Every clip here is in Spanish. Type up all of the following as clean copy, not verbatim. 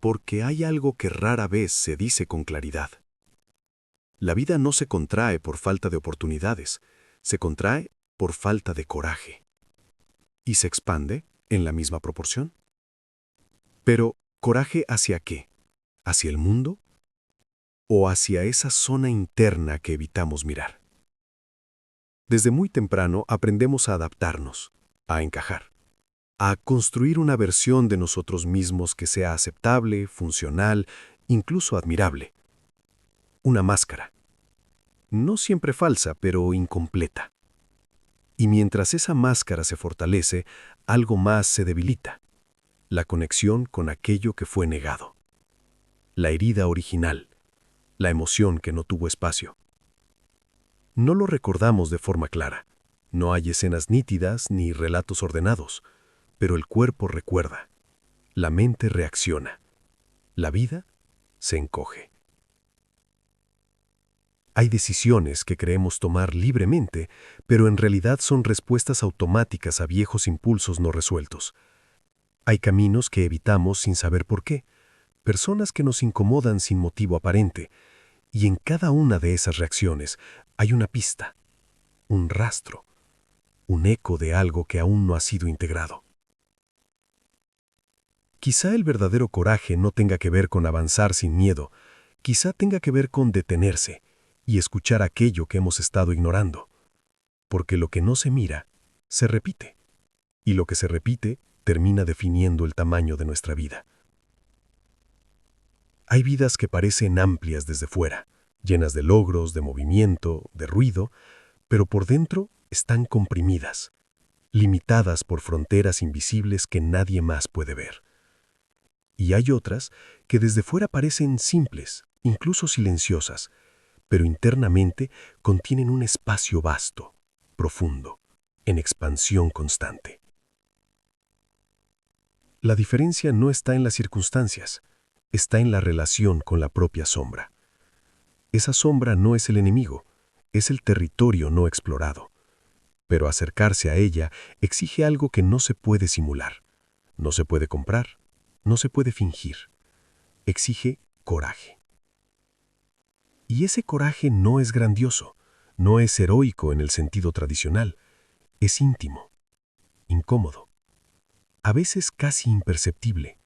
porque hay algo que rara vez se dice con claridad. La vida no se contrae por falta de oportunidades, se contrae por falta de coraje. ¿Y se expande en la misma proporción? Pero, ¿coraje hacia qué? ¿Hacia el mundo? ¿O hacia esa zona interna que evitamos mirar? Desde muy temprano aprendemos a adaptarnos, a encajar, a construir una versión de nosotros mismos que sea aceptable, funcional, incluso admirable. Una máscara. No siempre falsa, pero incompleta. Y mientras esa máscara se fortalece, algo más se debilita. La conexión con aquello que fue negado. La herida original. La emoción que no tuvo espacio. No lo recordamos de forma clara. No hay escenas nítidas ni relatos ordenados, pero el cuerpo recuerda. La mente reacciona. La vida se encoge. Hay decisiones que creemos tomar libremente, pero en realidad son respuestas automáticas a viejos impulsos no resueltos. Hay caminos que evitamos sin saber por qué, personas que nos incomodan sin motivo aparente, y en cada una de esas reacciones hay una pista, un rastro, un eco de algo que aún no ha sido integrado. Quizá el verdadero coraje no tenga que ver con avanzar sin miedo, quizá tenga que ver con detenerse y escuchar aquello que hemos estado ignorando. Porque lo que no se mira, se repite. Y lo que se repite termina definiendo el tamaño de nuestra vida. Hay vidas que parecen amplias desde fuera, llenas de logros, de movimiento, de ruido, pero por dentro están comprimidas, limitadas por fronteras invisibles que nadie más puede ver. Y hay otras que desde fuera parecen simples, incluso silenciosas, pero internamente contienen un espacio vasto, profundo, en expansión constante. La diferencia no está en las circunstancias, está en la relación con la propia sombra. Esa sombra no es el enemigo, es el territorio no explorado. Pero acercarse a ella exige algo que no se puede simular, no se puede comprar, no se puede fingir. Exige coraje. Y ese coraje no es grandioso, no es heroico en el sentido tradicional, es íntimo, incómodo, a veces casi imperceptible.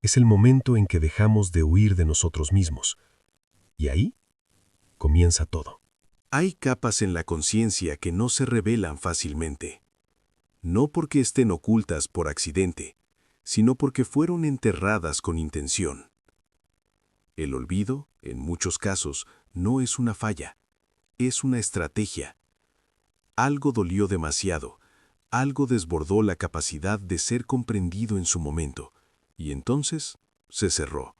Es el momento en que dejamos de huir de nosotros mismos. Y ahí comienza todo. Hay capas en la conciencia que no se revelan fácilmente. No porque estén ocultas por accidente, sino porque fueron enterradas con intención. El olvido, en muchos casos, no es una falla, es una estrategia. Algo dolió demasiado, algo desbordó la capacidad de ser comprendido en su momento, y entonces se cerró.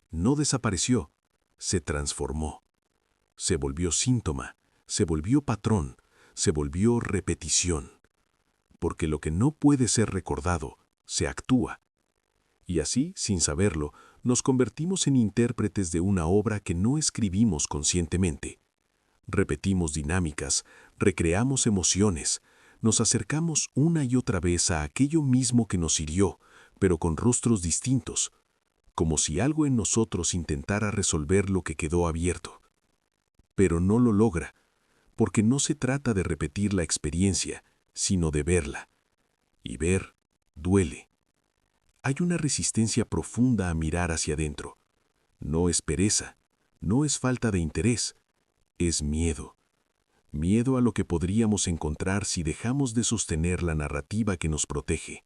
No desapareció, se transformó. Se volvió síntoma, se volvió patrón, se volvió repetición. Porque lo que no puede ser recordado, se actúa. Y así, sin saberlo, nos convertimos en intérpretes de una obra que no escribimos conscientemente. Repetimos dinámicas, recreamos emociones, nos acercamos una y otra vez a aquello mismo que nos hirió, pero con rostros distintos, como si algo en nosotros intentara resolver lo que quedó abierto. Pero no lo logra, porque no se trata de repetir la experiencia, sino de verla. Y ver duele. Hay una resistencia profunda a mirar hacia adentro. No es pereza, no es falta de interés, es miedo. Miedo a lo que podríamos encontrar si dejamos de sostener la narrativa que nos protege.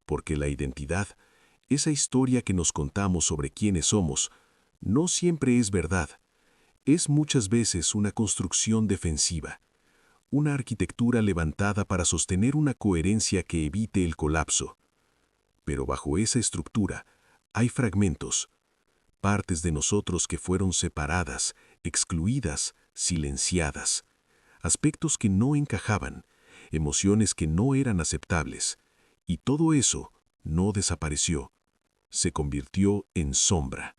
Porque la identidad, esa historia que nos contamos sobre quiénes somos, no siempre es verdad. Es muchas veces una construcción defensiva, una arquitectura levantada para sostener una coherencia que evite el colapso. Pero bajo esa estructura hay fragmentos, partes de nosotros que fueron separadas, excluidas, silenciadas, aspectos que no encajaban, emociones que no eran aceptables, y todo eso no desapareció, se convirtió en sombra.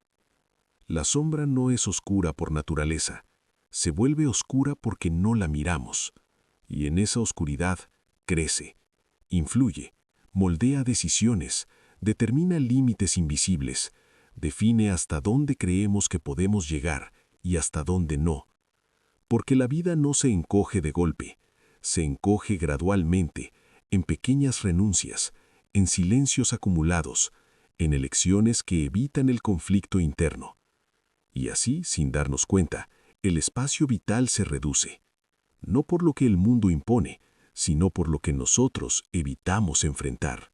La sombra no es oscura por naturaleza, se vuelve oscura porque no la miramos, y en esa oscuridad crece, influye, moldea decisiones, determina límites invisibles, define hasta dónde creemos que podemos llegar y hasta dónde no. Porque la vida no se encoge de golpe, se encoge gradualmente, en pequeñas renuncias, en silencios acumulados, en elecciones que evitan el conflicto interno. Y así, sin darnos cuenta, el espacio vital se reduce, no por lo que el mundo impone, sino por lo que nosotros evitamos enfrentar.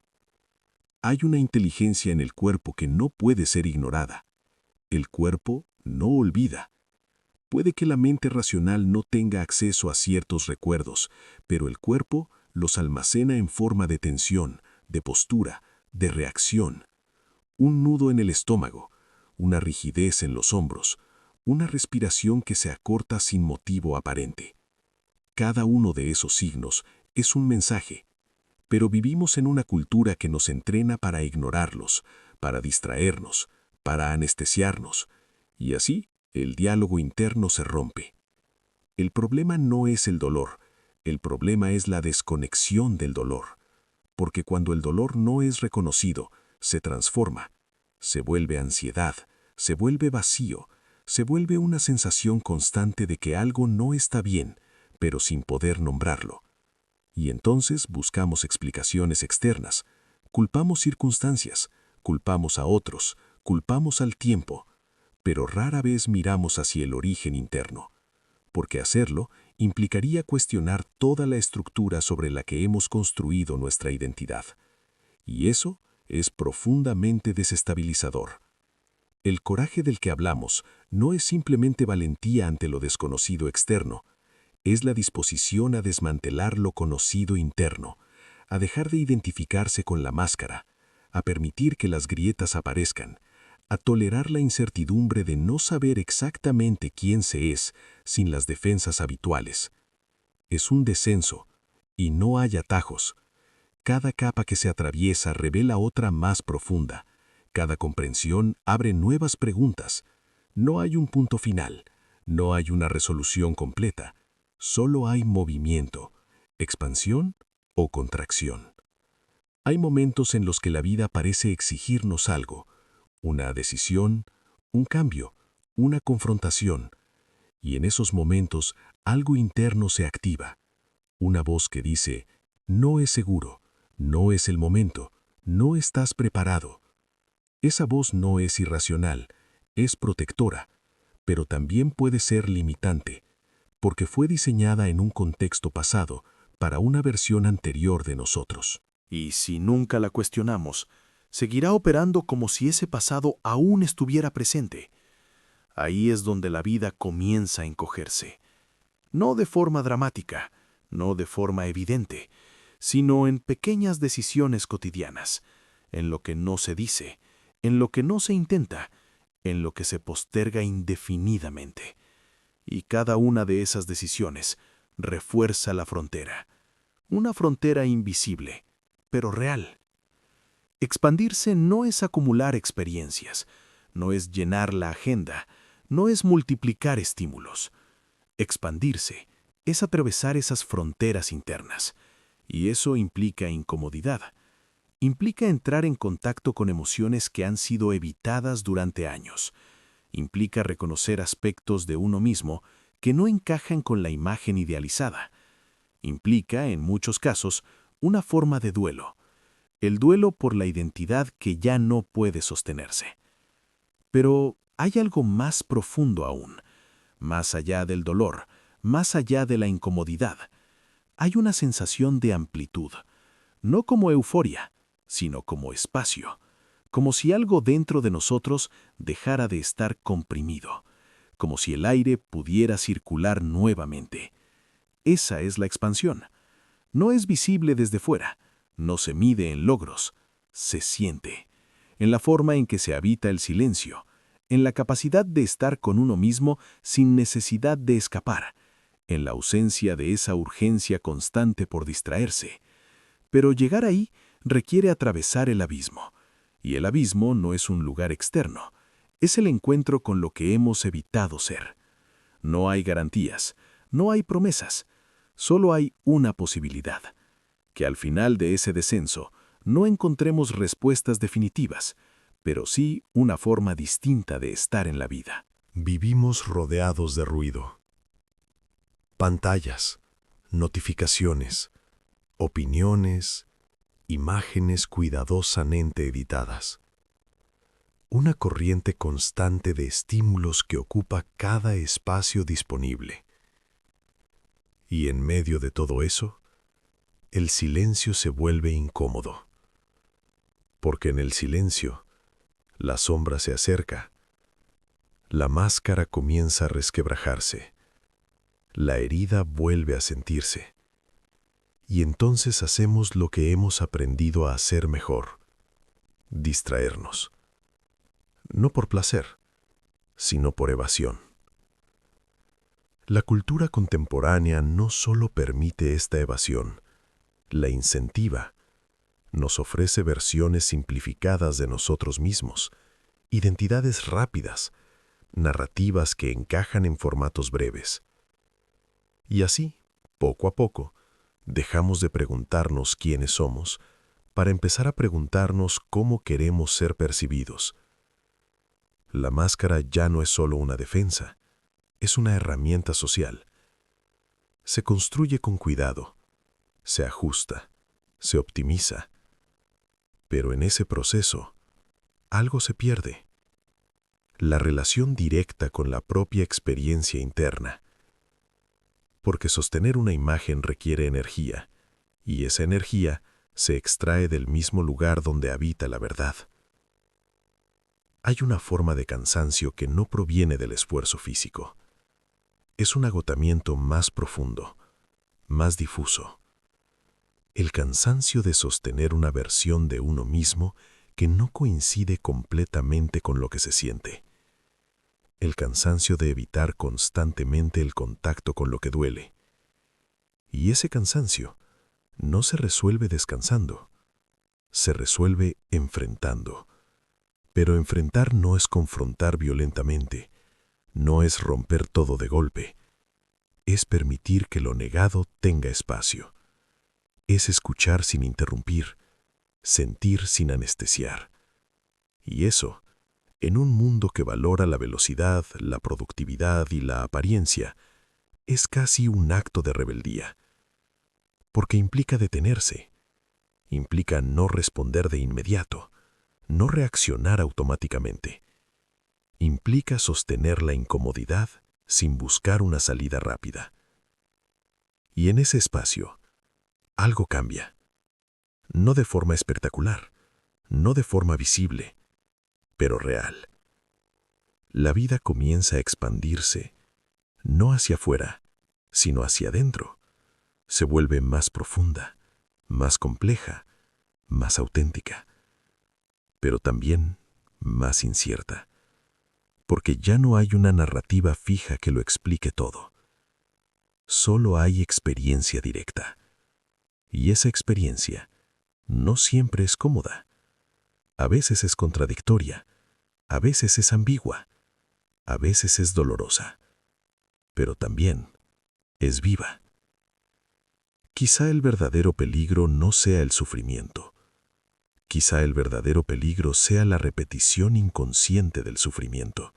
Hay una inteligencia en el cuerpo que no puede ser ignorada. El cuerpo no olvida. Puede que la mente racional no tenga acceso a ciertos recuerdos, pero el cuerpo los almacena en forma de tensión, de postura, de reacción. Un nudo en el estómago, una rigidez en los hombros, una respiración que se acorta sin motivo aparente. Cada uno de esos signos es un mensaje, pero vivimos en una cultura que nos entrena para ignorarlos, para distraernos, para anestesiarnos, y así el diálogo interno se rompe. El problema no es el dolor, el problema es la desconexión del dolor, porque cuando el dolor no es reconocido, se transforma, se vuelve ansiedad, se vuelve vacío, se vuelve una sensación constante de que algo no está bien, pero sin poder nombrarlo. Y entonces buscamos explicaciones externas, culpamos circunstancias, culpamos a otros, culpamos al tiempo, pero rara vez miramos hacia el origen interno, porque hacerlo implicaría cuestionar toda la estructura sobre la que hemos construido nuestra identidad. Y eso es profundamente desestabilizador. El coraje del que hablamos no es simplemente valentía ante lo desconocido externo, es la disposición a desmantelar lo conocido interno, a dejar de identificarse con la máscara, a permitir que las grietas aparezcan, a tolerar la incertidumbre de no saber exactamente quién se es sin las defensas habituales. Es un descenso, y no hay atajos. Cada capa que se atraviesa revela otra más profunda. Cada comprensión abre nuevas preguntas. No hay un punto final, no hay una resolución completa. Solo hay movimiento, expansión o contracción. Hay momentos en los que la vida parece exigirnos algo, una decisión, un cambio, una confrontación, y en esos momentos algo interno se activa, una voz que dice, no es seguro, no es el momento, no estás preparado. Esa voz no es irracional, es protectora, pero también puede ser limitante, porque fue diseñada en un contexto pasado para una versión anterior de nosotros. Y si nunca la cuestionamos, seguirá operando como si ese pasado aún estuviera presente. Ahí es donde la vida comienza a encogerse. No de forma dramática, no de forma evidente, sino en pequeñas decisiones cotidianas, en lo que no se dice, en lo que no se intenta, en lo que se posterga indefinidamente. Y cada una de esas decisiones refuerza la frontera. Una frontera invisible, pero real. Expandirse no es acumular experiencias, no es llenar la agenda, no es multiplicar estímulos. Expandirse es atravesar esas fronteras internas, y eso implica incomodidad. Implica entrar en contacto con emociones que han sido evitadas durante años. Implica reconocer aspectos de uno mismo que no encajan con la imagen idealizada. Implica, en muchos casos, una forma de duelo, el duelo por la identidad que ya no puede sostenerse. Pero hay algo más profundo aún, más allá del dolor, más allá de la incomodidad. Hay una sensación de amplitud, no como euforia, sino como espacio, como si algo dentro de nosotros dejara de estar comprimido, como si el aire pudiera circular nuevamente. Esa es la expansión. No es visible desde fuera, no se mide en logros, se siente, en la forma en que se habita el silencio, en la capacidad de estar con uno mismo sin necesidad de escapar, en la ausencia de esa urgencia constante por distraerse. Pero llegar ahí requiere atravesar el abismo, y el abismo no es un lugar externo, es el encuentro con lo que hemos evitado ser. No hay garantías, no hay promesas, solo hay una posibilidad, que al final de ese descenso no encontremos respuestas definitivas, pero sí una forma distinta de estar en la vida. Vivimos rodeados de ruido. Pantallas, notificaciones, opiniones, imágenes cuidadosamente editadas. Una corriente constante de estímulos que ocupa cada espacio disponible. Y en medio de todo eso, el silencio se vuelve incómodo. Porque en el silencio, la sombra se acerca. La máscara comienza a resquebrajarse. La herida vuelve a sentirse. Y entonces hacemos lo que hemos aprendido a hacer mejor: distraernos. No por placer, sino por evasión. La cultura contemporánea no solo permite esta evasión, la incentiva. Nos ofrece versiones simplificadas de nosotros mismos, identidades rápidas, narrativas que encajan en formatos breves. Y así, poco a poco, dejamos de preguntarnos quiénes somos para empezar a preguntarnos cómo queremos ser percibidos. La máscara ya no es solo una defensa, es una herramienta social. Se construye con cuidado, se ajusta, se optimiza. Pero en ese proceso, algo se pierde. La relación directa con la propia experiencia interna. Porque sostener una imagen requiere energía, y esa energía se extrae del mismo lugar donde habita la verdad. Hay una forma de cansancio que no proviene del esfuerzo físico. Es un agotamiento más profundo, más difuso. El cansancio de sostener una versión de uno mismo que no coincide completamente con lo que se siente. El cansancio de evitar constantemente el contacto con lo que duele. Y ese cansancio no se resuelve descansando, se resuelve enfrentando. Pero enfrentar no es confrontar violentamente, no es romper todo de golpe, es permitir que lo negado tenga espacio. Es escuchar sin interrumpir, sentir sin anestesiar. Y eso, en un mundo que valora la velocidad, la productividad y la apariencia, es casi un acto de rebeldía. Porque implica detenerse, implica no responder de inmediato, no reaccionar automáticamente. Implica sostener la incomodidad sin buscar una salida rápida. Y en ese espacio, algo cambia. No de forma espectacular, no de forma visible, pero real. La vida comienza a expandirse, no hacia afuera, sino hacia adentro. Se vuelve más profunda, más compleja, más auténtica, pero también más incierta, porque ya no hay una narrativa fija que lo explique todo. Solo hay experiencia directa, y esa experiencia no siempre es cómoda. A veces es contradictoria, a veces es ambigua, a veces es dolorosa, pero también es viva. Quizá el verdadero peligro no sea el sufrimiento. Quizá el verdadero peligro sea la repetición inconsciente del sufrimiento.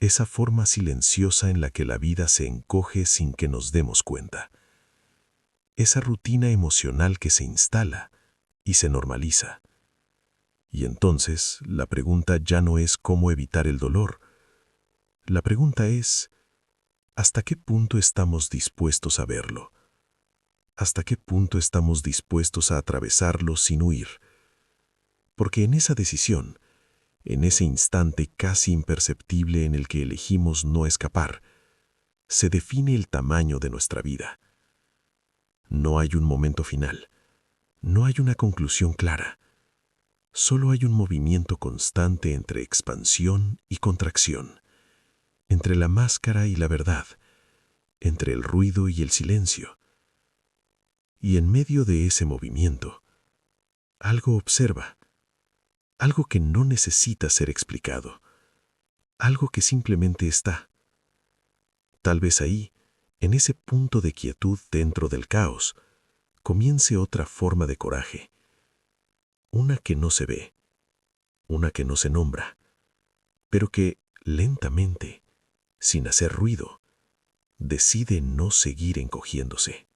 Esa forma silenciosa en la que la vida se encoge sin que nos demos cuenta. Esa rutina emocional que se instala y se normaliza. Y entonces la pregunta ya no es cómo evitar el dolor. La pregunta es, ¿hasta qué punto estamos dispuestos a verlo? ¿Hasta qué punto estamos dispuestos a atravesarlo sin huir? Porque en esa decisión, en ese instante casi imperceptible en el que elegimos no escapar, se define el tamaño de nuestra vida. No hay un momento final, no hay una conclusión clara. Solo hay un movimiento constante entre expansión y contracción, entre la máscara y la verdad, entre el ruido y el silencio. Y en medio de ese movimiento, algo observa, algo que no necesita ser explicado, algo que simplemente está. Tal vez ahí, en ese punto de quietud dentro del caos, comience otra forma de coraje, una que no se ve, una que no se nombra, pero que lentamente, sin hacer ruido, decide no seguir encogiéndose.